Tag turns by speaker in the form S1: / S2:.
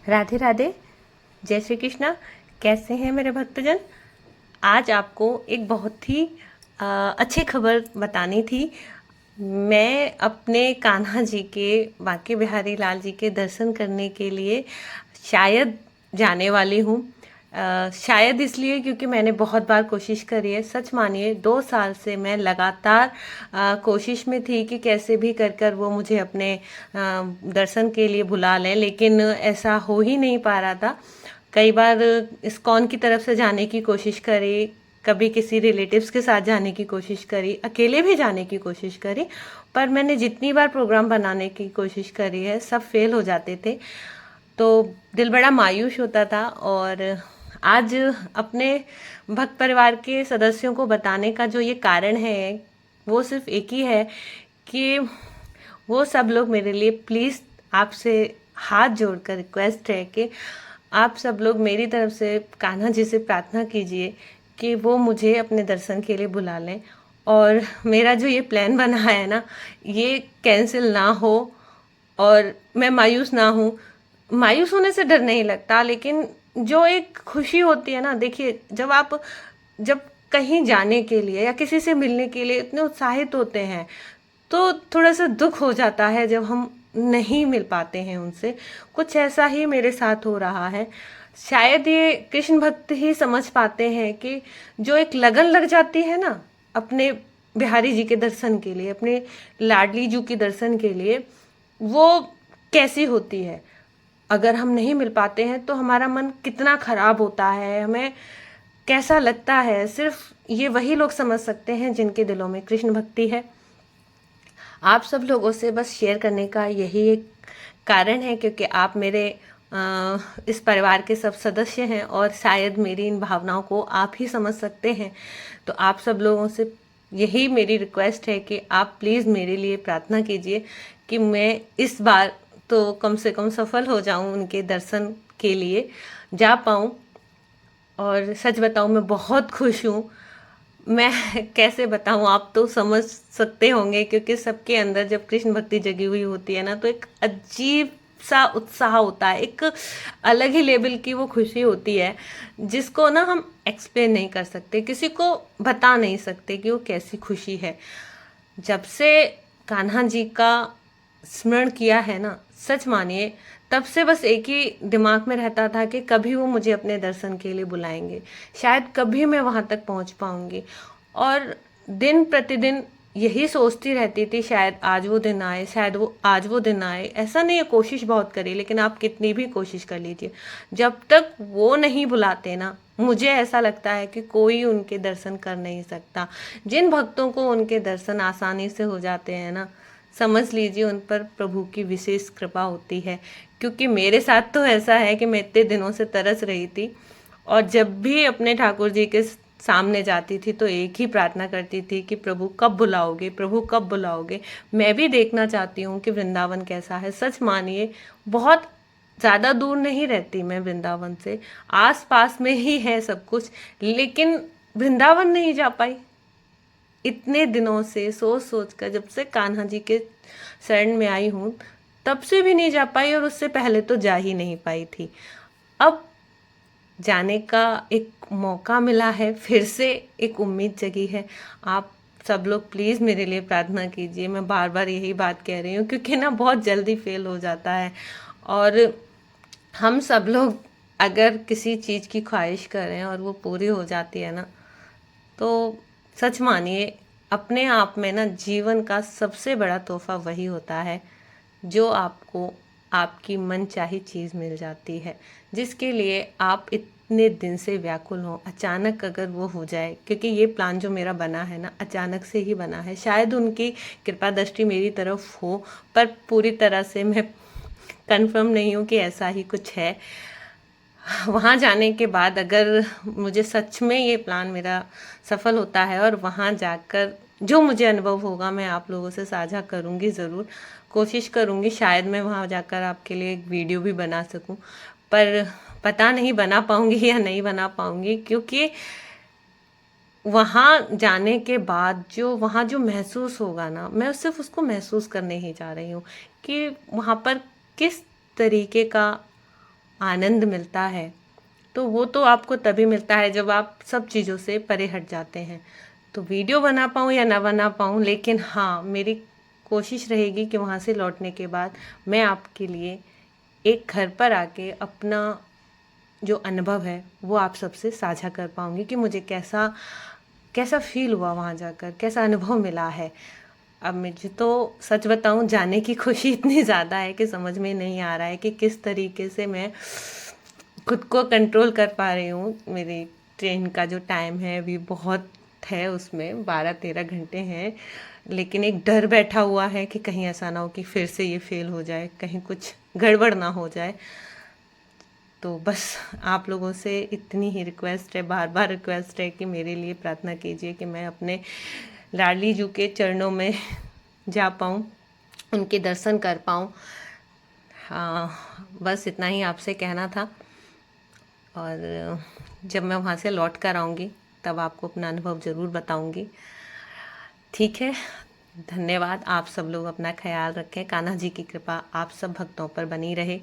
S1: राधे राधे। जय श्री कृष्णा। कैसे हैं मेरे भक्तजन? आज आपको एक बहुत ही अच्छी खबर बतानी थी। मैं अपने कान्हा जी के, बांके बिहारी लाल जी के दर्शन करने के लिए शायद जाने वाली हूँ। शायद इसलिए क्योंकि मैंने बहुत बार कोशिश करी है। सच मानिए 2 साल से मैं लगातार कोशिश में थी कि कैसे भी कर कर वो मुझे अपने दर्शन के लिए बुला लें, लेकिन ऐसा हो ही नहीं पा रहा था। कई बार इस्कॉन की तरफ से जाने की कोशिश करी, कभी किसी रिलेटिव्स के साथ जाने की कोशिश करी, अकेले भी जाने की कोशिश करी, पर मैंने जितनी बार प्रोग्राम बनाने की कोशिश करी है सब फेल हो जाते थे। तो दिल बड़ा मायूस होता था। और आज अपने भक्त परिवार के सदस्यों को बताने का जो ये कारण है वो सिर्फ एक ही है कि वो सब लोग मेरे लिए प्लीज़ आपसे हाथ जोड़कर रिक्वेस्ट है कि आप सब लोग मेरी तरफ से कान्हा जी से प्रार्थना कीजिए कि वो मुझे अपने दर्शन के लिए बुला लें, और मेरा जो ये प्लान बना है ना, ये कैंसिल ना हो और मैं मायूस ना हूँ। मायूस होने से डर नहीं लगता, लेकिन जो एक खुशी होती है ना, देखिए जब कहीं जाने के लिए या किसी से मिलने के लिए इतने उत्साहित होते हैं तो थोड़ा सा दुख हो जाता है जब हम नहीं मिल पाते हैं उनसे। कुछ ऐसा ही मेरे साथ हो रहा है। शायद ये कृष्ण भक्त ही समझ पाते हैं कि जो एक लगन लग जाती है ना अपने बिहारी जी के दर्शन के लिए, अपने लाडली जी के दर्शन के लिए, वो कैसी होती है। अगर हम नहीं मिल पाते हैं तो हमारा मन कितना खराब होता है, हमें कैसा लगता है, सिर्फ ये वही लोग समझ सकते हैं जिनके दिलों में कृष्ण भक्ति है। आप सब लोगों से बस शेयर करने का यही एक कारण है क्योंकि आप मेरे इस परिवार के सब सदस्य हैं और शायद मेरी इन भावनाओं को आप ही समझ सकते हैं। तो आप सब लोगों से यही मेरी रिक्वेस्ट है कि आप प्लीज़ मेरे लिए प्रार्थना कीजिए कि मैं इस बार तो कम से कम सफल हो जाऊं, उनके दर्शन के लिए जा पाऊं। और सच बताऊं, मैं बहुत खुश हूं। मैं कैसे बताऊं, आप तो समझ सकते होंगे क्योंकि सबके अंदर जब कृष्ण भक्ति जगी हुई होती है ना तो एक अजीब सा उत्साह होता है, एक अलग ही लेवल की वो खुशी होती है जिसको ना हम एक्सप्लेन नहीं कर सकते, किसी को बता नहीं सकते कि वो कैसी खुशी है। जब से कान्हा जी का स्मरण किया है ना, सच मानिए तब से बस एक ही दिमाग में रहता था कि कभी वो मुझे अपने दर्शन के लिए बुलाएंगे, शायद कभी मैं वहां तक पहुंच पाऊंगी। और दिन प्रतिदिन यही सोचती रहती थी शायद आज वो दिन आए, शायद वो आज वो दिन आए। ऐसा नहीं है, कोशिश बहुत करी, लेकिन आप कितनी भी कोशिश कर लीजिए, जब तक वो नहीं बुलाते ना, मुझे ऐसा लगता है कि कोई उनके दर्शन कर नहीं सकता। जिन भक्तों को उनके दर्शन आसानी से हो जाते हैं ना, समझ लीजिए उन पर प्रभु की विशेष कृपा होती है। क्योंकि मेरे साथ तो ऐसा है कि मैं इतने दिनों से तरस रही थी और जब भी अपने ठाकुर जी के सामने जाती थी तो एक ही प्रार्थना करती थी कि प्रभु कब बुलाओगे, प्रभु कब बुलाओगे। मैं भी देखना चाहती हूँ कि वृंदावन कैसा है। सच मानिए बहुत ज़्यादा दूर नहीं रहती मैं वृंदावन से, आस पास में ही है सब कुछ, लेकिन वृंदावन नहीं जा पाई इतने दिनों से। सोच सोच कर जब से कान्हा जी के शरण में आई हूँ तब से भी नहीं जा पाई, और उससे पहले तो जा ही नहीं पाई थी। अब जाने का एक मौका मिला है, फिर से एक उम्मीद जगी है। आप सब लोग प्लीज़ मेरे लिए प्रार्थना कीजिए। मैं बार बार यही बात कह रही हूँ क्योंकि ना बहुत जल्दी फेल हो जाता है। और हम सब लोग अगर किसी चीज़ की ख्वाहिश करें और वो पूरी हो जाती है ना, तो सच मानिए अपने आप में ना जीवन का सबसे बड़ा तोहफा वही होता है जो आपको आपकी मनचाही चीज़ मिल जाती है, जिसके लिए आप इतने दिन से व्याकुल हों। अचानक अगर वो हो जाए, क्योंकि ये प्लान जो मेरा बना है ना अचानक से ही बना है, शायद उनकी कृपा दृष्टि मेरी तरफ हो, पर पूरी तरह से मैं कंफर्म नहीं हूँ कि ऐसा ही कुछ है। वहाँ जाने के बाद अगर मुझे सच में ये प्लान मेरा सफल होता है और वहाँ जाकर जो मुझे अनुभव होगा मैं आप लोगों से साझा करूँगी ज़रूर। कोशिश करूँगी शायद मैं वहाँ जाकर आपके लिए एक वीडियो भी बना सकूँ, पर पता नहीं बना पाऊँगी या नहीं बना पाऊँगी, क्योंकि वहाँ जाने के बाद जो वहाँ जो महसूस होगा ना, मैं सिर्फ उसको महसूस करने ही जा रही हूँ कि वहाँ पर किस तरीके का आनंद मिलता है तो वो तो आपको तभी मिलता है जब आप सब चीज़ों से परे हट जाते हैं। तो वीडियो बना पाऊँ या ना बना पाऊँ, लेकिन हाँ, मेरी कोशिश रहेगी कि वहाँ से लौटने के बाद मैं आपके लिए एक घर पर आके अपना जो अनुभव है वो आप सबसे साझा कर पाऊँगी कि मुझे कैसा कैसा फ़ील हुआ वहाँ जाकर, कैसा अनुभव मिला है। अब मुझे तो सच बताऊँ, जाने की खुशी इतनी ज़्यादा है कि समझ में नहीं आ रहा है कि किस तरीके से मैं खुद को कंट्रोल कर पा रही हूँ। मेरी ट्रेन का जो टाइम है अभी बहुत है, उसमें 12-13 घंटे हैं, लेकिन एक डर बैठा हुआ है कि कहीं ऐसा ना हो कि फिर से ये फ़ेल हो जाए, कहीं कुछ गड़बड़ ना हो जाए। तो बस आप लोगों से इतनी ही रिक्वेस्ट है, बार बार रिक्वेस्ट है कि मेरे लिए प्रार्थना कीजिए कि मैं अपने लाडली जू के चरणों में जा पाऊँ, उनके दर्शन कर पाऊँ। हाँ, बस इतना ही आपसे कहना था। और जब मैं वहाँ से लौट कर आऊँगी तब आपको अपना अनुभव ज़रूर बताऊँगी। ठीक है, धन्यवाद। आप सब लोग अपना ख्याल रखें। कान्हा जी की कृपा आप सब भक्तों पर बनी रहे।